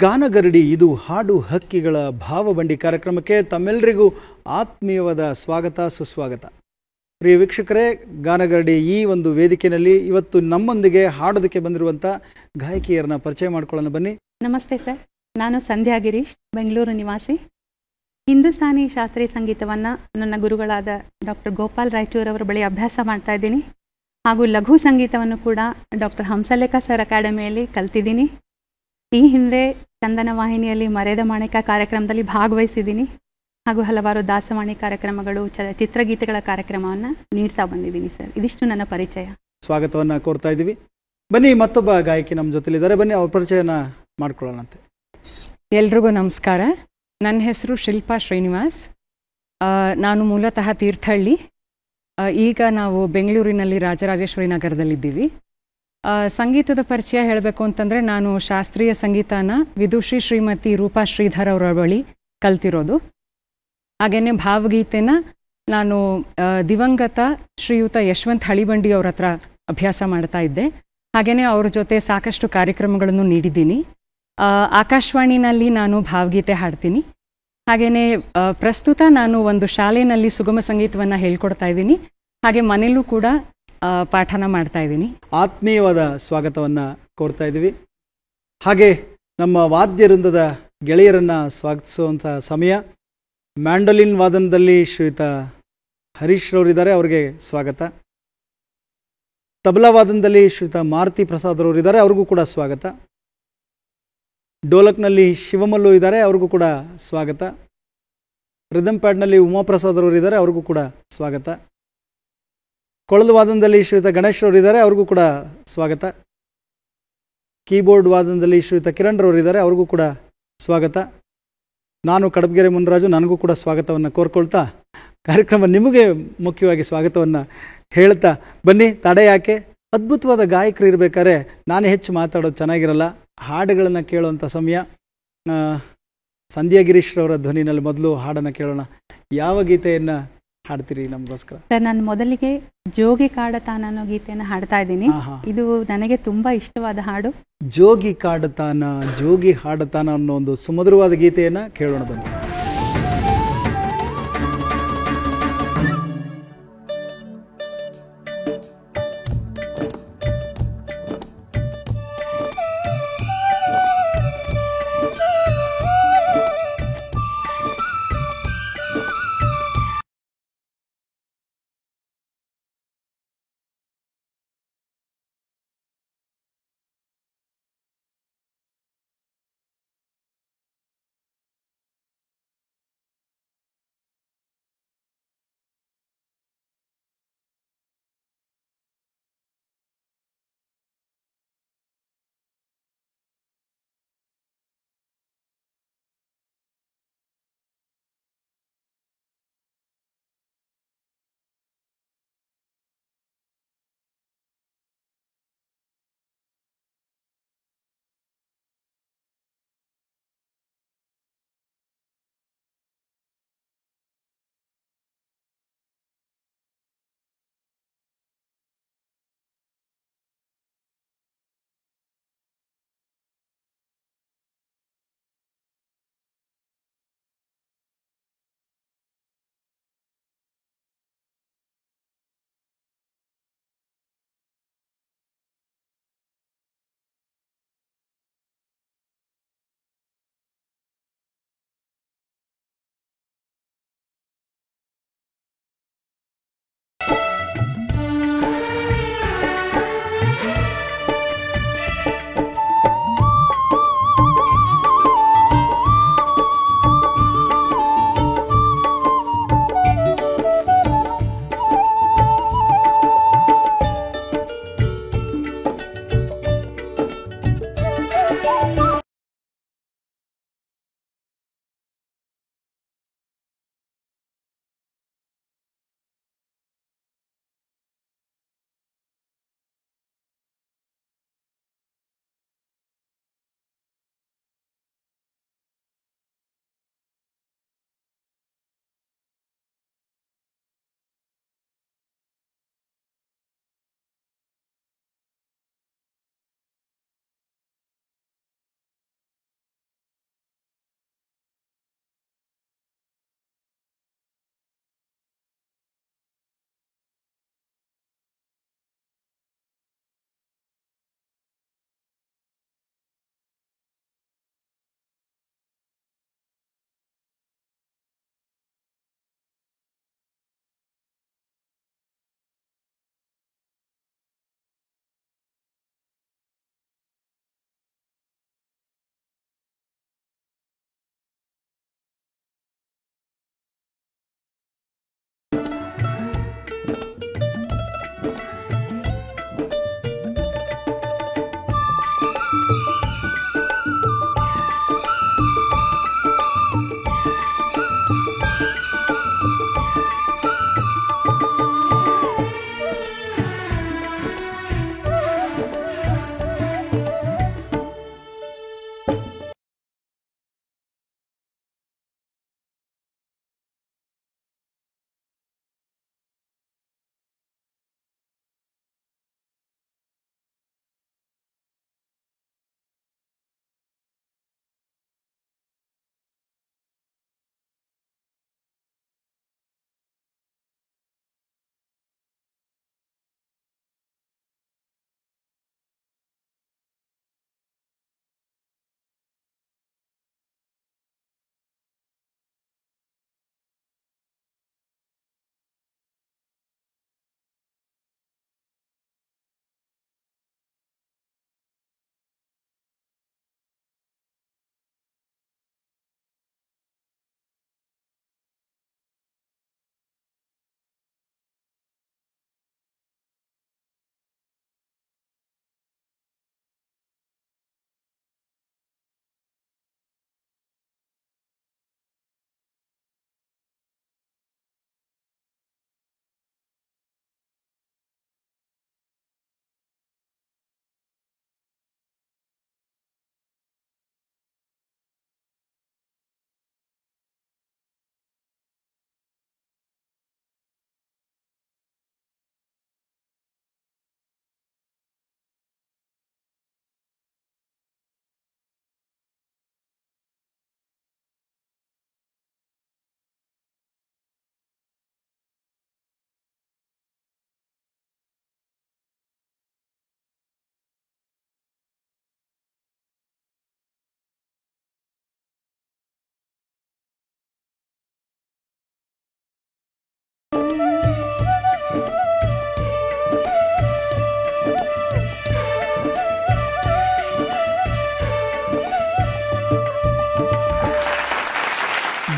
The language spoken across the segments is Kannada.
ಗಾನಗರಡಿ ಇದು ಹಾಡು ಹಕ್ಕಿಗಳ ಭಾವಬಂಡಿ ಕಾರ್ಯಕ್ರಮಕ್ಕೆ ತಮ್ಮೆಲ್ಲರಿಗೂ ಆತ್ಮೀಯವಾದ ಸ್ವಾಗತ ಸುಸ್ವಾಗತ. ಪ್ರಿಯ ವೀಕ್ಷಕರೇ, ಗಾನಗರಡಿ ಈ ಒಂದು ವೇದಿಕೆಯಲ್ಲಿ ಇವತ್ತು ನಮ್ಮೊಂದಿಗೆ ಹಾಡೋದಕ್ಕೆ ಬಂದಿರುವಂಥ ಗಾಯಕಿಯರನ್ನ ಪರಿಚಯ ಮಾಡ್ಕೊಳ್ಳೋಣ ಬನ್ನಿ. ನಮಸ್ತೆ ಸರ್, ನಾನು ಸಂಧ್ಯಾ ಗಿರೀಶ್, ಬೆಂಗಳೂರು ನಿವಾಸಿ. ಹಿಂದೂಸ್ತಾನಿ ಶಾಸ್ತ್ರೀಯ ಸಂಗೀತವನ್ನು ನನ್ನ ಗುರುಗಳಾದ ಡಾಕ್ಟರ್ ಗೋಪಾಲ್ ರಾಯಚೂರ್ ಅವರ ಬಳಿ ಅಭ್ಯಾಸ ಮಾಡ್ತಾ ಇದ್ದೀನಿ. ಹಾಗೂ ಲಘು ಸಂಗೀತವನ್ನು ಕೂಡ ಡಾಕ್ಟರ್ ಹಂಸಲೇಖ ಸರ್ ಅಕಾಡೆಮಿಯಲ್ಲಿ ಕಲ್ತಿದ್ದೀನಿ. ಈ ಹಿಂದೆ ಚಂದನ ವಾಹಿನಿಯಲ್ಲಿ ಮರೆಯದ ಮಾಣಿಕ ಕಾರ್ಯಕ್ರಮದಲ್ಲಿ ಭಾಗವಹಿಸಿದ್ದೀನಿ. ಹಾಗೂ ಹಲವಾರು ದಾಸವಾಣಿ ಕಾರ್ಯಕ್ರಮಗಳು, ಚಿತ್ರಗೀತೆಗಳ ಕಾರ್ಯಕ್ರಮವನ್ನು ನೀಡ್ತಾ ಬಂದಿದ್ದೀನಿ ಸರ್. ಇದಿಷ್ಟು ನನ್ನ ಪರಿಚಯ. ಸ್ವಾಗತವನ್ನು ಕೋರ್ತಾ ಇದ್ದೀವಿ. ಬನ್ನಿ, ಮತ್ತೊಬ್ಬ ಗಾಯಕಿ ನಮ್ಮ ಜೊತೆಲಿದ್ದಾರೆ. ಬನ್ನಿ, ಅವ್ರ ಪರಿಚಯನ ಮಾಡ್ಕೊಳ್ಳೋಣಂತೆ. ಎಲ್ರಿಗೂ ನಮಸ್ಕಾರ. ನನ್ನ ಹೆಸರು ಶಿಲ್ಪಾ ಶ್ರೀನಿವಾಸ್. ನಾನು ಮೂಲತಃ ತೀರ್ಥಹಳ್ಳಿ. ಈಗ ನಾವು ಬೆಂಗಳೂರಿನಲ್ಲಿ ರಾಜರಾಜೇಶ್ವರಿ ನಗರದಲ್ಲಿದ್ದೀವಿ. ಸಂಗೀತದ ಪರಿಚಯ ಹೇಳಬೇಕು ಅಂತಂದರೆ, ನಾನು ಶಾಸ್ತ್ರೀಯ ಸಂಗೀತನ ವಿದುಷಿ ಶ್ರೀಮತಿ ರೂಪಾ ಶ್ರೀಧರ್ ಅವರ ಬಳಿ ಕಲ್ತಿರೋದು. ಹಾಗೆಯೇ ಭಾವಗೀತೆನ ನಾನು ದಿವಂಗತ ಶ್ರೀಯುತ ಯಶವಂತ್ ಹಳಿಬಂಡಿ ಅವ್ರ ಹತ್ರ ಅಭ್ಯಾಸ ಮಾಡ್ತಾ ಇದ್ದೆ. ಹಾಗೆಯೇ ಅವ್ರ ಜೊತೆ ಸಾಕಷ್ಟು ಕಾರ್ಯಕ್ರಮಗಳನ್ನು ನೀಡಿದ್ದೀನಿ. ಆಕಾಶವಾಣಿನಲ್ಲಿ ನಾನು ಭಾವಗೀತೆ ಹಾಡ್ತೀನಿ. ಹಾಗೆಯೇ ಪ್ರಸ್ತುತ ನಾನು ಒಂದು ಶಾಲೆಯಲ್ಲಿ ಸುಗಮ ಸಂಗೀತವನ್ನು ಹೇಳ್ಕೊಡ್ತಾ ಇದ್ದೀನಿ. ಹಾಗೆ ಮನೆಯಲ್ಲೂ ಕೂಡ ಪಾಠನ ಮಾಡ್ತಾ ಇದ್ದೀನಿ. ಆತ್ಮೀಯವಾದ ಸ್ವಾಗತವನ್ನು ಕೋರ್ತಾ ಇದ್ದೀವಿ. ಹಾಗೆ ನಮ್ಮ ವಾದ್ಯ ವೃಂದದ ಗೆಳೆಯರನ್ನು ಸ್ವಾಗತಿಸುವಂಥ ಸಮಯ. ಮ್ಯಾಂಡೋಲಿನ್ ವಾದನದಲ್ಲಿ ಶ್ರೀಯುತ ಹರೀಶ್ ರವರಿದ್ದಾರೆ, ಅವರಿಗೆ ಸ್ವಾಗತ. ತಬಲಾ ವಾದನದಲ್ಲಿ ಶ್ರೀಯುತ ಮಾರುತಿ ಪ್ರಸಾದ್ ಅವರಿದ್ದಾರೆ, ಅವ್ರಿಗೂ ಕೂಡ ಸ್ವಾಗತ. ಡೋಲಕ್ನಲ್ಲಿ ಶಿವಮಲ್ಲು ಇದ್ದಾರೆ, ಅವ್ರಿಗೂ ಕೂಡ ಸ್ವಾಗತ. ರಿದಮ್ ಪ್ಯಾಡ್ನಲ್ಲಿ ಉಮಾಪ್ರಸಾದ್ ಅವರಿದ್ದಾರೆ, ಅವ್ರಿಗೂ ಕೂಡ ಸ್ವಾಗತ. ಕೊಳಲು ವಾದನದಲ್ಲಿ ಶ್ರೀಯುತ ಗಣೇಶ್ ರವರಿದ್ದಾರೆ, ಅವ್ರಿಗೂ ಕೂಡ ಸ್ವಾಗತ. ಕೀಬೋರ್ಡ್ ವಾದನದಲ್ಲಿ ಶ್ರೀಯುತ ಕಿರಣ್ ರವರಿದ್ದಾರೆ, ಅವ್ರಿಗೂ ಕೂಡ ಸ್ವಾಗತ. ನಾನು ಕಡಬಗೆರೆ ಮುನ್ರಾಜು, ನನಗೂ ಕೂಡ ಸ್ವಾಗತವನ್ನು ಕೋರ್ಕೊಳ್ತಾ ಕಾರ್ಯಕ್ರಮ ನಿಮಗೆ ಮುಖ್ಯವಾಗಿ ಸ್ವಾಗತವನ್ನು ಹೇಳ್ತಾ ಬನ್ನಿ. ತಡೆ ಯಾಕೆ, ಅದ್ಭುತವಾದ ಗಾಯಕರು ಇರಬೇಕಾದ್ರೆ ನಾನೇ ಹೆಚ್ಚು ಮಾತಾಡೋದು ಚೆನ್ನಾಗಿರಲ್ಲ. ಹಾಡುಗಳನ್ನು ಕೇಳುವಂಥ ಸಮಯ. ಸಂಧ್ಯಾ ಗಿರೀಶ್ ರವರ ಧ್ವನಿನಲ್ಲಿ ಮೊದಲು ಹಾಡನ್ನು ಕೇಳೋಣ. ಯಾವ ಗೀತೆಯನ್ನು ಹಾಡ್ತೀರಿ ನಮಗೋಸ್ಕರ? ಸರ್, ನಾನು ಮೊದಲಿಗೆ ಜೋಗಿ ಕಾಡತಾನ ಅನ್ನೋ ಗೀತೆಯನ್ನು ಹಾಡ್ತಾ ಇದ್ದೀನಿ. ಇದು ನನಗೆ ತುಂಬ ಇಷ್ಟವಾದ ಹಾಡು. ಜೋಗಿ ಕಾಡತಾನ, ಜೋಗಿ ಹಾಡತಾನ ಅನ್ನೋ ಒಂದು ಸುಮಧುರವಾದ ಗೀತೆಯನ್ನು ಕೇಳೋಣ ಬನ್ನಿ.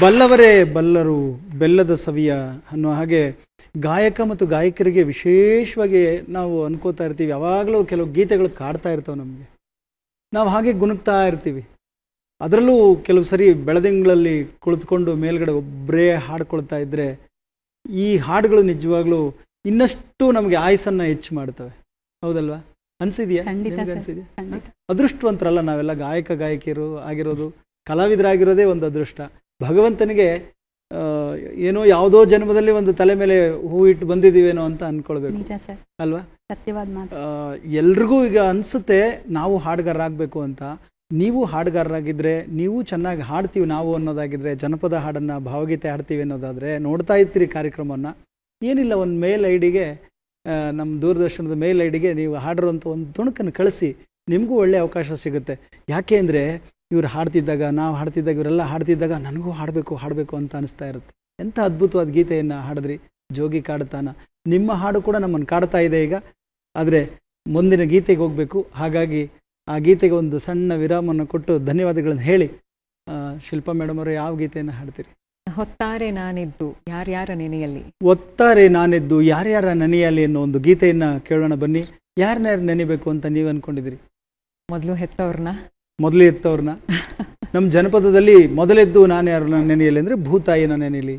ಬಲ್ಲವರೇ ಬಲ್ಲರು ಬೆಲ್ಲದ ಸವಿಯ ಅನ್ನೋ ಹಾಗೆ ಗಾಯಕ ಮತ್ತು ಗಾಯಕರಿಗೆ ವಿಶೇಷವಾಗಿ ನಾವು ಅನ್ಕೋತಾ ಇರ್ತೀವಿ. ಯಾವಾಗಲೂ ಕೆಲವು ಗೀತೆಗಳು ಕಾಡ್ತಾ ಇರ್ತವೆ ನಮಗೆ, ನಾವು ಹಾಗೆ ಗುಣಗ್ತಾ ಇರ್ತೀವಿ. ಅದರಲ್ಲೂ ಕೆಲವು ಸರಿ ಬೆಳದಿಂಗಳಲ್ಲಿ ಕುಳಿತುಕೊಂಡು ಮೇಲ್ಗಡೆ ಒಬ್ಬರೇ ಹಾಡ್ಕೊಳ್ತಾ ಇದ್ದರೆ ಈ ಹಾಡುಗಳು ನಿಜವಾಗ್ಲೂ ಇನ್ನಷ್ಟು ನಮಗೆ ಆಯಸ್ಸನ್ನು ಹೆಚ್ಚು ಮಾಡ್ತವೆ. ಹೌದಲ್ವಾ? ಅನ್ಸಿದೆಯಾ? ಅನ್ಸಿದೆಯಾ? ಅದೃಷ್ಟವಂತರಲ್ಲ ನಾವೆಲ್ಲ ಗಾಯಕ ಗಾಯಕಿಯರು ಆಗಿರೋದು, ಕಲಾವಿದರಾಗಿರೋದೇ ಒಂದು ಅದೃಷ್ಟ. ಭಗವಂತನಿಗೆ ಏನೋ ಯಾವುದೋ ಜನ್ಮದಲ್ಲಿ ಒಂದು ತಲೆ ಮೇಲೆ ಹೂ ಇಟ್ಟು ಬಂದಿದ್ದೀವೇನೋ ಅಂತ ಅನ್ಕೊಳ್ಬೇಕು ಅಲ್ವಾ? ಎಲ್ರಿಗೂ ಈಗ ಅನ್ಸುತ್ತೆ ನಾವು ಹಾಡುಗಾರರಾಗಬೇಕು ಅಂತ. ನೀವು ಹಾಡುಗಾರರಾಗಿದ್ದರೆ, ನೀವು ಚೆನ್ನಾಗಿ ಹಾಡ್ತೀವಿ ನಾವು ಅನ್ನೋದಾಗಿದ್ರೆ, ಜನಪದ ಹಾಡನ್ನು ಭಾವಗೀತೆ ಹಾಡ್ತೀವಿ ಅನ್ನೋದಾದರೆ ನೋಡ್ತಾ ಇರ್ತೀರಿ ಕಾರ್ಯಕ್ರಮವನ್ನು. ಏನಿಲ್ಲ, ಒಂದು ಮೇಲ್ ಐಡಿಗೆ, ನಮ್ಮ ದೂರದರ್ಶನದ ಮೇಲ್ ಐಡಿಗೆ ನೀವು ಹಾಡಿರೋಂಥ ಒಂದು ತುಣುಕನ್ನು ಕಳಿಸಿ, ನಿಮಗೂ ಒಳ್ಳೆಯ ಅವಕಾಶ ಸಿಗುತ್ತೆ. ಯಾಕೆ ಅಂದರೆ ಇವ್ರು ಹಾಡ್ತಿದ್ದಾಗ, ನಾವು ಹಾಡ್ತಿದ್ದಾಗ, ಇವರೆಲ್ಲ ಹಾಡ್ತಿದ್ದಾಗ ನನಗೂ ಹಾಡಬೇಕು ಅಂತ ಅನಿಸ್ತಾ ಇರುತ್ತೆ. ಎಂಥ ಅದ್ಭುತವಾದ ಗೀತೆಯನ್ನು ಹಾಡಿದ್ರಿ, ಜೋಗಿ ಕಾಡುತ್ತಾನ. ನಿಮ್ಮ ಹಾಡು ಕೂಡ ನಮ್ಮನ್ನು ಕಾಡ್ತಾ ಇದೆ ಈಗ. ಆದರೆ ಮುಂದಿನ ಗೀತೆಗೆ ಹೋಗಬೇಕು. ಹಾಗಾಗಿ ಆ ಗೀತೆಗೆ ಒಂದು ಸಣ್ಣ ವಿರಾಮವನ್ನು ಕೊಟ್ಟು ಧನ್ಯವಾದಗಳನ್ನು ಹೇಳಿ, ಶಿಲ್ಪಾ ಮೇಡಮ್ ಅವರು ಯಾವ ಗೀತೆಯನ್ನು ಹಾಡ್ತೀರಿ? ಹೊತ್ತಾರೆ ನಾನೆದ್ದು ಯಾರ್ಯಾರ ನೆನೆಯಲ್ಲಿ. ಒತ್ತಾರೆ ನಾನೆದ್ದು ಯಾರ್ಯಾರ ನೆನೆಯಲ್ಲಿ ಅನ್ನೋ ಒಂದು ಗೀತೆಯನ್ನು ಕೇಳೋಣ ಬನ್ನಿ. ಯಾರನ್ಯಾರು ನೆನೆಬೇಕು ಅಂತ ನೀವು ಅಂದ್ಕೊಂಡಿದ್ದೀರಿ? ಮೊದಲು ಹೆತ್ತವ್ರನ್ನ, ಮೊದಲು ಎತ್ತವ್ರನ್ನ. ನಮ್ಮ ಜನಪದದಲ್ಲಿ ಮೊದಲೆದ್ದು ನಾನು ಯಾರನ್ನ ನೆನೆಯಲಿ ಅಂದರೆ ಭೂತಾಯಿನ ನೆನೆಯಲಿ,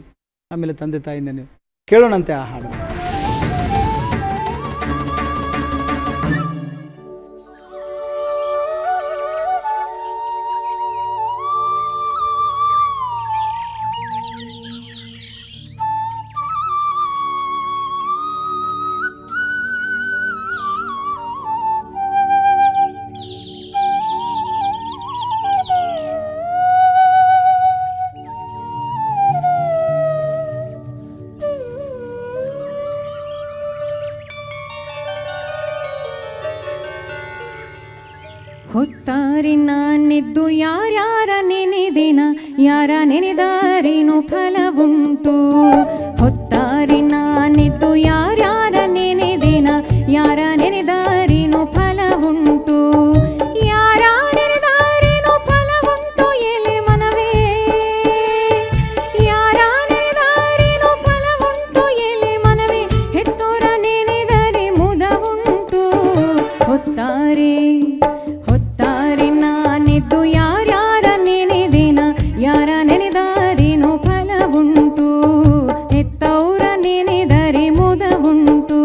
ಆಮೇಲೆ ತಂದೆ ತಾಯಿ ನೆನೆ. ಕೇಳೋಣಂತೆ ಆ ಹಾಡು. ಹೊತ್ತಾರೆ ನಾನೆದ್ದು ಯಾರ್ಯಾರ ನೆನೆದೇನ, ಯಾರ ನೆನೆದಾರೇನೋ ಫಲವುಂಟು. ಹೊತ್ತಾರೆ ನಾನೆದ್ದು ಯಾರ್ಯಾರ ನೆನೆದೇನ, ಯಾರ ನೆನೆದಾರೇನೋ ಫಲವುಂಟು. ಯಾರ ನೆನೆದಾರೇನೋ ಫಲವುಂಟು ಎಲೆ ಮನವೇ, ಯಾರ ನೆನೆದಾರೇನೋ ಫಲವುಂಟು ಎಲೆ ಮನವೇ. ಹೆತ್ತೋರ ನೆನೆದರೆ ಮುದವುಂಟು. ಹೊತ್ತಾರೆ ನಾನೆದ್ದು ಯಾರ್ಯಾರ ನೆನೆದೇನ, ಯಾರ ನೆನೆದಾರೇನೋ ಫಲವುಂಟು. ಹೆತ್ತೌರ ನೆನೆದರೆ ಮುದವುಂಟು.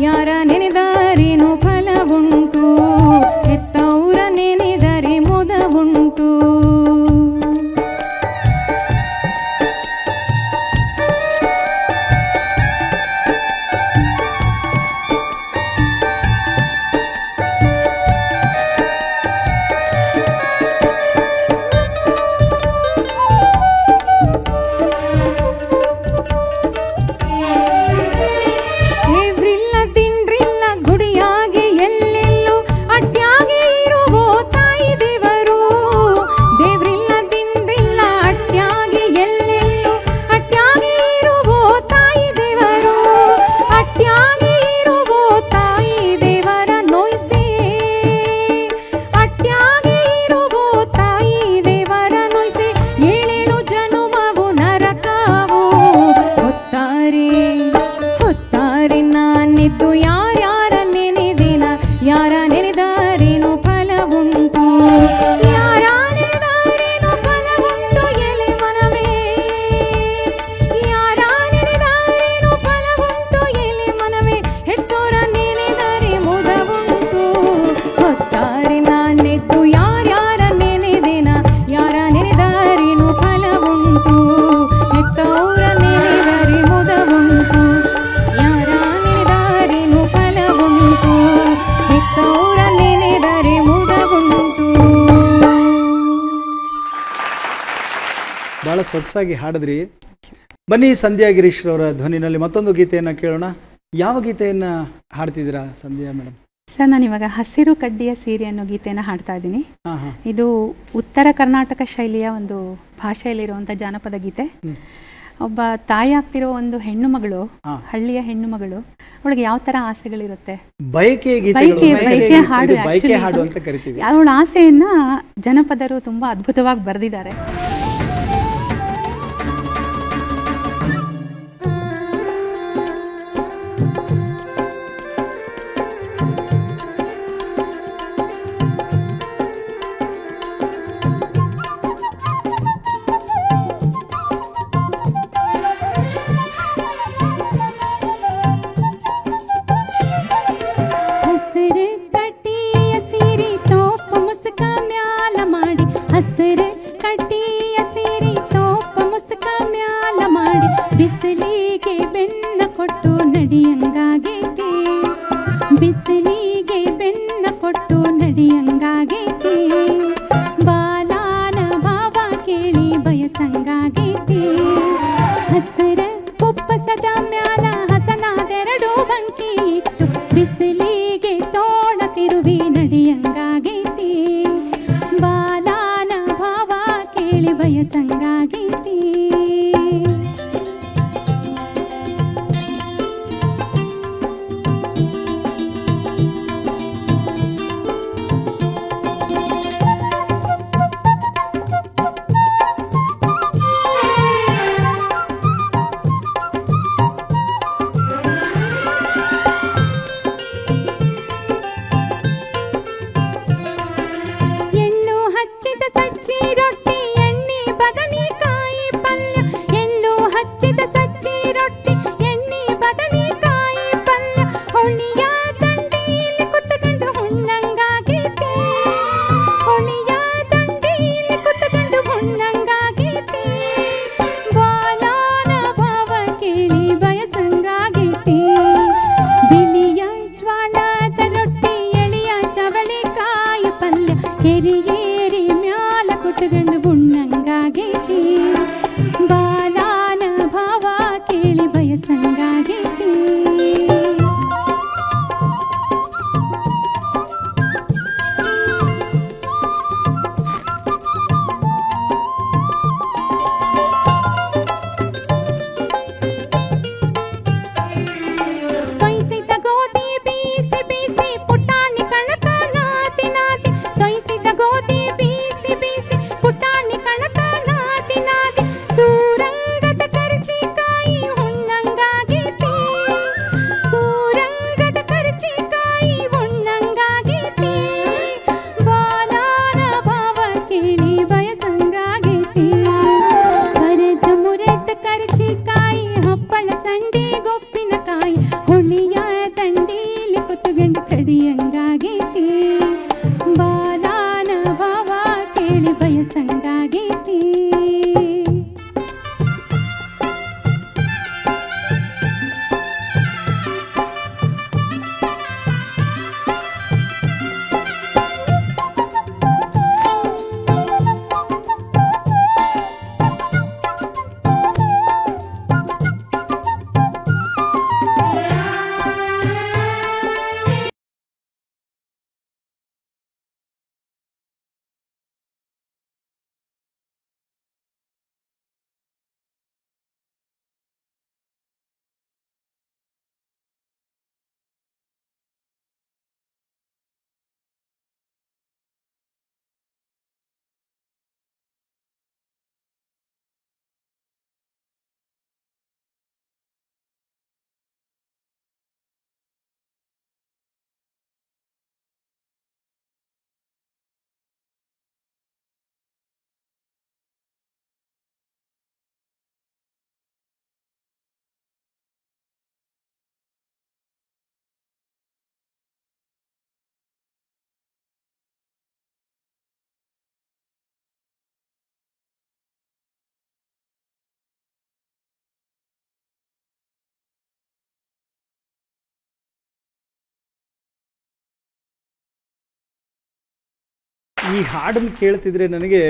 ಯಾರ ನೆನೆದಾರೇನೋ ಫಲವುಂಟು. ಹೆತ್ತೌರ ನೆನೆ ಸೊಗಸಾಗಿ ಹಾಡಿದ್ರಿ. ಬನ್ನಿ ಸಂಧ್ಯಾ ಗಿರೀಶ್ ಅವರ ಧ್ವನಿನಲ್ಲಿ ಮತ್ತೊಂದು ಗೀತೆಯನ್ನು ಕೇಳೋಣ. ಯಾವ ಗೀತೆಯನ್ನು ಹಾಡ್ತಿದ್ದೀರಾ ಸಂಧ್ಯಾ ಮೇಡಮ್? ಸರ್, ನಾನು ಇವಾಗ ಹಸಿರು ಕಡ್ಡಿಯ ಸೀರೆ ಅನ್ನೋ ಗೀತೆಯನ್ನು ಹಾಡ್ತಾ ಇದ್ದೀನಿ. ಹಾಂ ಹಾಂ. ಇದು ಉತ್ತರ ಕರ್ನಾಟಕ ಶೈಲಿಯ ಒಂದು ಭಾಷೆಯಲ್ಲಿರುವಂಥ ಜಾನಪದ ಗೀತೆ. ಒಬ್ಬ ತಾಯಿ ಆಗ್ತಿರೋ ಒಂದು ಹೆಣ್ಣು ಮಗಳು, ಹಳ್ಳಿಯ ಹೆಣ್ಣು ಮಗಳು, ಅವಳಿಗೆ ಯಾವ ತರ ಆಸೆಗಳಿರುತ್ತೆ, ಬಯಕೆ ಹಾಡು ಅಂತ ಕರಿತೀವಿ. ಅವಳ ಆಸೆಯನ್ನ ಜನಪದರು ತುಂಬಾ ಅದ್ಭುತವಾಗಿ ಬರೆದಿದ್ದಾರೆ. ಬಿಸಿಲಿಗೆ ಬೆನ್ನ ಕೊಟ್ಟು ನಡಿಯಂಗಾಗೈತಿ, ಬಿಸಿಲಿಗೆ ಬೆನ್ನ ಕೊಟ್ಟು ನಡಿಯಂಗಾಗೈತಿ, ಬಾಲಾನ ಭಾವ ಕೇಳಿ ಬಯಸಂಗಾಗೈತಿ, ಹಸರ ಕುಪ್ಪಸದ ಮ್ಯಾಲ ಹಸನಾದೆರಡು ಬಂಕಿ ಇಟ್ಟು ಬಿಸಿಲಿಗೆ ತೋಳ ತಿರುವಿ ನಡಿಯಂಗಾಗೈತಿ, ಬಾಲಾನ ಭಾವ ಕೇಳಿ ಬಯಸಂಗಾಗೈತಿ. ಈ ಹಾಡನ್ನು ಕೇಳ್ತಿದ್ರೆ ನನಗೆ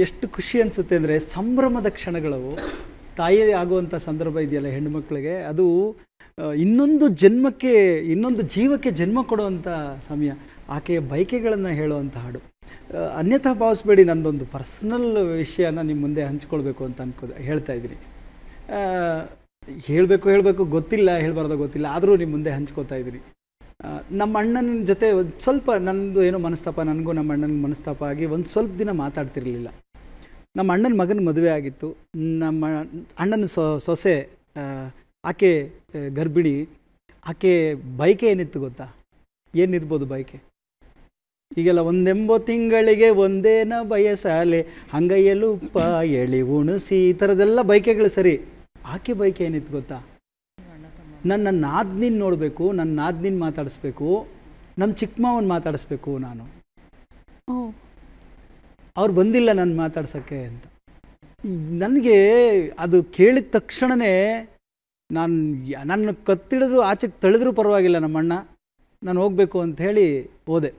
ಎಷ್ಟು ಖುಷಿ ಅನಿಸುತ್ತೆ ಅಂದರೆ, ಸಂಭ್ರಮದ ಕ್ಷಣಗಳು. ತಾಯಿ ಆಗುವಂಥ ಸಂದರ್ಭ ಇದೆಯಲ್ಲ ಹೆಣ್ಣುಮಕ್ಕಳಿಗೆ, ಅದು ಇನ್ನೊಂದು ಜನ್ಮಕ್ಕೆ, ಇನ್ನೊಂದು ಜೀವಕ್ಕೆ ಜನ್ಮ ಕೊಡುವಂಥ ಸಮಯ. ಆಕೆಯ ಬಯಕೆಗಳನ್ನು ಹೇಳುವಂಥ ಹಾಡು. ಅನ್ಯಥಾ ಭಾವಿಸ್ಬೇಡಿ, ನನ್ನದೊಂದು ಪರ್ಸ್ನಲ್ ವಿಷಯನ ನಿಮ್ಮ ಮುಂದೆ ಹಂಚ್ಕೊಳ್ಬೇಕು ಅಂತ ಹೇಳ್ತಾ ಇದ್ದೀನಿ. ಹೇಳಬೇಕು ಗೊತ್ತಿಲ್ಲ, ಹೇಳಬಾರ್ದು ಗೊತ್ತಿಲ್ಲ, ಆದರೂ ನಿಮ್ಮ ಮುಂದೆ ಹಂಚ್ಕೋತಾ ಇದ್ದೀನಿ. ನಮ್ಮ ಅಣ್ಣನ ಜೊತೆ ಸ್ವಲ್ಪ ನನ್ನದು ಏನೋ ಮನಸ್ತಾಪ, ನನಗೂ ನಮ್ಮ ಅಣ್ಣನಿಗೆ ಮನಸ್ತಾಪ ಆಗಿ ಒಂದು ಸ್ವಲ್ಪ ದಿನ ಮಾತಾಡ್ತಿರ್ಲಿಲ್ಲ. ನಮ್ಮ ಅಣ್ಣನ ಮಗನ ಮದುವೆ ಆಗಿತ್ತು. ನಮ್ಮ ಅಣ್ಣನ ಸೊಸೆ ಆಕೆ ಗರ್ಭಿಣಿ. ಆಕೆ ಬಯಕೆ ಏನಿತ್ತು ಗೊತ್ತಾ? ಏನಿರ್ಬೋದು ಬಯಕೆ? ಈಗೆಲ್ಲ 1 ತಿಂಗಳಿಗೆ ಒಂದೇನ ಬಯಸಾಲೆ, ಹಂಗಯ್ಯಲುಪ್ಪ ಎಳಿ ಉಣಿಸಿ, ಈ ಥರದ್ದೆಲ್ಲ ಬಯಕೆಗಳು ಸರಿ. ಆಕೆ ಬಯಕೆ ಏನಿತ್ತು ಗೊತ್ತಾ? ನನ್ನ ನಾದ್ನಿನ ನೋಡಬೇಕು, ನನ್ನ ನಾದ್ನಿನ ಮಾತಾಡಿಸ್ಬೇಕು, ನಮ್ಮ ಚಿಕ್ಕ ಮಾವನ ಮಾತಾಡಿಸ್ಬೇಕು ನಾನು. ಅವ್ರು ಬಂದಿಲ್ಲ ನನ್ನ ಮಾತಾಡ್ಸೋಕ್ಕೆ ಅಂತ. ನನಗೆ ಅದು ಕೇಳಿದ ತಕ್ಷಣವೇ ನನ್ನ ಕತ್ತಿಡಿದ್ರು ಆಚೆಗೆ ತಳೆದ್ರೂ ಪರವಾಗಿಲ್ಲ ನಮ್ಮಣ್ಣ, ನಾನು ಹೋಗಬೇಕು ಅಂತ ಹೇಳಿ ಹೋದೆ.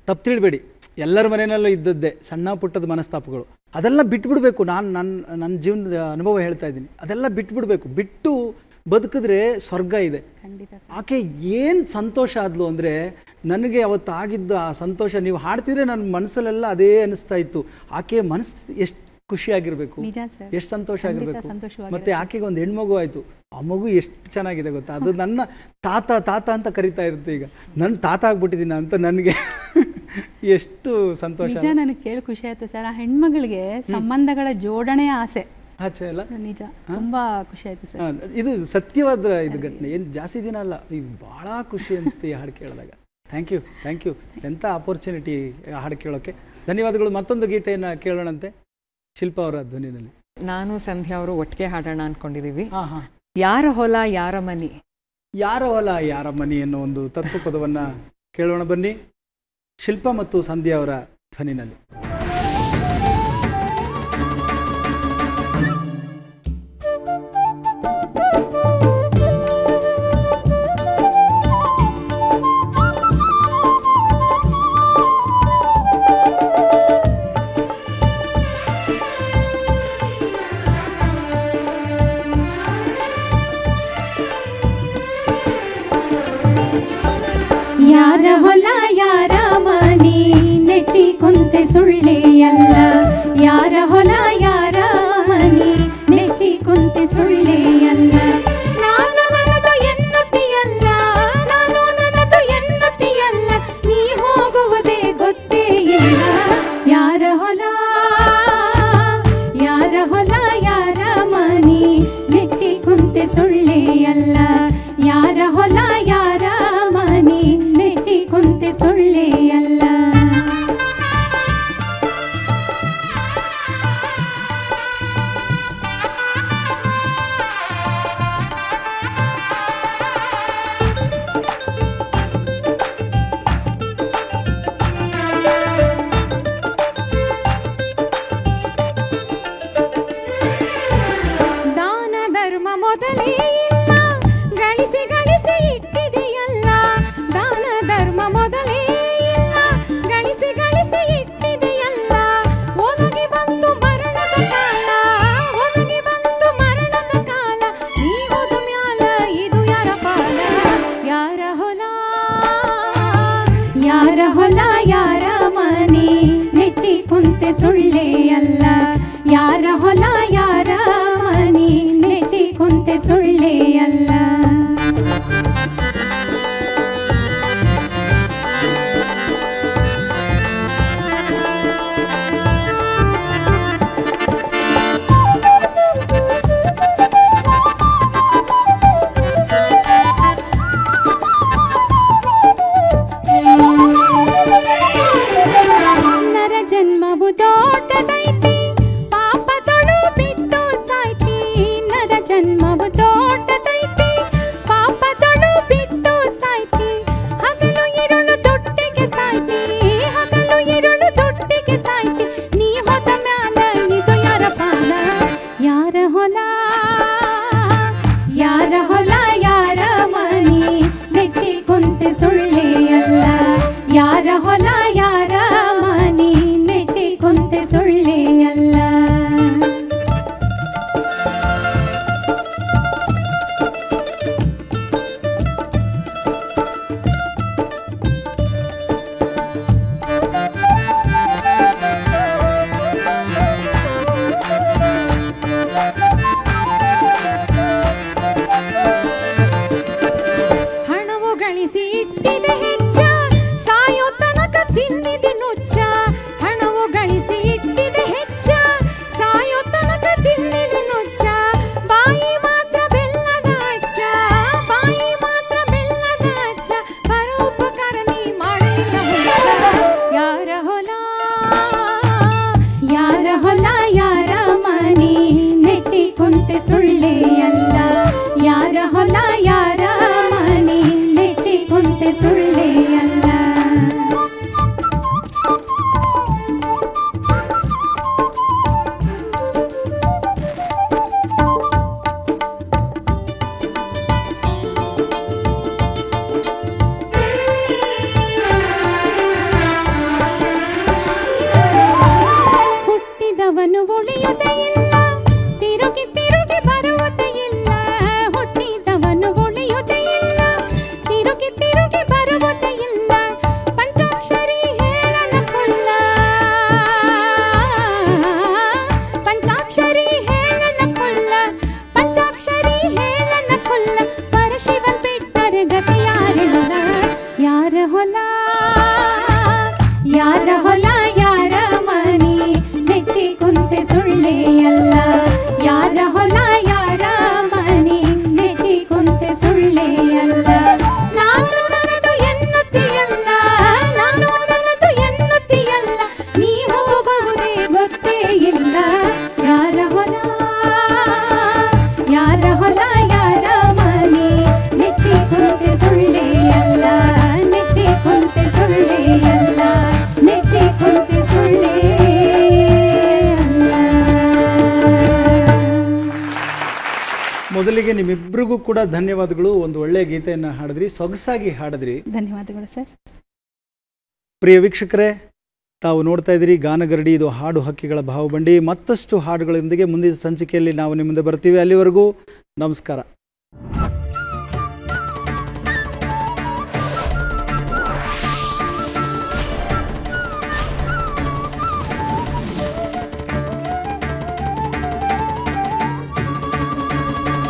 ತಪ್ಪು ತಿಳಿಬೇಡಿ, ಎಲ್ಲರ ಮನೆಯಲ್ಲೂ ಇದ್ದದ್ದೇ ಸಣ್ಣ ಪುಟ್ಟದ ಮನಸ್ತಾಪಗಳು. ಅದೆಲ್ಲ ಬಿಟ್ಬಿಡ್ಬೇಕು. ನನ್ನ ಜೀವನದ ಅನುಭವ ಹೇಳ್ತಾ ಇದ್ದೀನಿ. ಅದೆಲ್ಲ ಬಿಟ್ಬಿಡ್ಬೇಕು. ಬಿಟ್ಟು ಬದುಕಿದ್ರೆ ಸ್ವರ್ಗ ಇದೆ. ಆಕೆ ಏನು ಸಂತೋಷ ಆದ್ಲು ಅಂದರೆ, ನನಗೆ ಅವತ್ತು ಆಗಿದ್ದ ಆ ಸಂತೋಷ ನೀವು ಹಾಡ್ತಿದ್ರೆ ನನ್ನ ಮನಸ್ಸಲ್ಲೆಲ್ಲ ಅದೇ ಅನಿಸ್ತಾ ಇತ್ತು. ಆಕೆ ಮನಸ್ಸು ಎಷ್ಟು ಖುಷಿಯಾಗಿರ್ಬೇಕು, ಎಷ್ಟು ಸಂತೋಷ ಆಗಿರ್ಬೇಕು. ಮತ್ತೆ ಆಕೆಗೆ ಒಂದು ಹೆಣ್ಮಗು ಆಯಿತು. ಆ ಮಗು ಎಷ್ಟು ಚೆನ್ನಾಗಿದೆ ಗೊತ್ತಾ? ಅದು ನನ್ನ ತಾತ ಅಂತ ಕರಿತಾ ಇರುತ್ತೆ. ಈಗ ನನ್ನ ತಾತ ಆಗ್ಬಿಟ್ಟಿದ್ದೀನಿ ಅಂತ ನನಗೆ ಎಷ್ಟು ಸಂತೋಷ. ನನಗೆ ಕೇಳಿ ಖುಷಿ ಆಯ್ತು ಸರ್. ಆ ಹೆಣ್ಮಗಳಿಗೆ ಸಂಬಂಧಗಳ ಜೋಡಣೆ ಆಸೆ ಆಚೆ ಅಲ್ಲ, ನಿಜ ತುಂಬಾ ಖುಷಿ ಆಯ್ತು ಸರ್. ಇದು ಸತ್ಯವಾದ ಇದು ಘಟನೆ, ಏನು ಜಾಸ್ತಿ ದಿನ ಅಲ್ಲ. ಈಗ ಭಾಳ ಖುಷಿ ಅನಿಸ್ತು ಈ ಹಾಡು ಕೇಳಿದಾಗ. Thank you. ಎಂಥ ಆಪರ್ಚುನಿಟಿ ಹಾಡು ಕೇಳೋಕ್ಕೆ. ಧನ್ಯವಾದಗಳು. ಮತ್ತೊಂದು ಗೀತೆಯನ್ನು ಕೇಳೋಣಂತೆ ಶಿಲ್ಪಾ ಅವರ ಧ್ವನಿನಲ್ಲಿ. ನಾನು ಸಂಧ್ಯಾ ಅವರು ಒಟ್ಟಿಗೆ ಹಾಡೋಣ ಅನ್ಕೊಂಡಿದೀವಿ. ಹಾಂ. ಯಾರ ಹೊಲ ಯಾರ ಮನಿ. ಯಾರ ಹೊಲ ಯಾರ ಮನಿ ಅನ್ನೋ ಒಂದು ತತ್ವಪದವನ್ನು ಕೇಳೋಣ ಬನ್ನಿ, ಶಿಲ್ಪಾ ಮತ್ತು ಸಂಧ್ಯಾ ಅವರ ಧ್ವನಿನಲ್ಲಿ. ಯಾರ ಹೊಲ ಯಾರ ಮನಿ ನೆಚ್ಚಿ ಕುಂತೆ ಸುಳ್ಳೆಯಲ್ಲ. ಯಾರ ಹೊಲ ಯಾರ ಮನಿ ನೆಚ್ಚಿ ಕುಂತೆ ಸುಳ್ಳೆಯಲ್ಲ. ನಾನು ನನ್ನದು ಎನ್ನುತ್ತೀಯಲ್ಲ, ನಾನು ನನ್ನದು ಎನ್ನುತ್ತೀಯಲ್ಲ, ನೀ ಹೋಗುವುದೇ ಗೊತ್ತೇ ಇಲ್ಲ. ಯಾರ ಹೊಲ ಯಾರ ಮನಿ ನೆಚ್ಚಿ ಕುಂತೆ ಸುಳ್ಳೆಯಲ್ಲ. ಯಾರ ಹೊಲ ಯಾರ ಮನಿ ನೆಚ್ಚಿ ಕುಂತೆ ಸುಳ್ಳೆಯಲ್ಲ. ದಾನ ಧರ್ಮ ಮೊದಲೇ ಇಲ್ಲ, ಗಳಿಸಿ ಗಳಿಸಿ ಇಟ್ಟಿದೆಯಲ್ಲ. ದಾನ ಧರ್ಮ ಮೊದಲೇ ಇಲ್ಲ, ಗಳಿಸಿ ಗಳಿಸಿ ಇಟ್ಟಿದೆಯಲ್ಲ. ಒದಗಿ ಬಂತು ಮರಣದ ಕಾಲ, ಒದಗಿ ಬಂತು ಮರಣದ ಕಾಲ. ನೀ ಹೋದ ಮ್ಯಾಲ ಇದು ಯಾರ ಪಾಲ. ಯಾರ ಹೊಲ ಯಾರ ಮನಿ ನೆಚ್ಚಿ ಕುಂತೆ ಸುಳ್ಳೆಯಲ್ಲ. ಯಾರ ಹೊಲ ಯಾರ ಮನಿ ನೆಚ್ಚಿ ಕುಂತೆ ಸುಳ್ಳೆಯಲ್ಲ. ನರ ಜನ್ಮವು ದೊಡ್ಡದೈತಿ, ಪಾಪದೊಳು ಬಿದ್ದು ಸಾಯ್ತಿ. ನರ ಜನ್ಮವು ದೊಡ್ಡದೈತಿ, ಮೊದಲಿಗೆ ನಿಮ್ಮಿಬ್ಬರಿಗೂ ಕೂಡ ಧನ್ಯವಾದಗಳು. ಒಂದು ಒಳ್ಳೆಯ ಗೀತೆಯನ್ನು ಹಾಡಿದ್ರಿ, ಸೊಗಸಾಗಿ ಹಾಡಿದ್ರಿ. ಧನ್ಯವಾದಗಳು ಸರ್. ಪ್ರಿಯ ವೀಕ್ಷಕರೇ, ತಾವು ನೋಡ್ತಾ ಇದ್ದೀರಿ ಗಾನಗರಡಿ, ಇದು ಹಾಡು ಹಕ್ಕಿಗಳ ಭಾವಬಂಡಿ. ಮತ್ತಷ್ಟು ಹಾಡುಗಳೊಂದಿಗೆ ಮುಂದಿನ ಸಂಚಿಕೆಯಲ್ಲಿ ನಾವು ನಿಮ್ಮ ಮುಂದೆ ಬರ್ತೀವಿ. ಅಲ್ಲಿವರೆಗೂ ನಮಸ್ಕಾರ.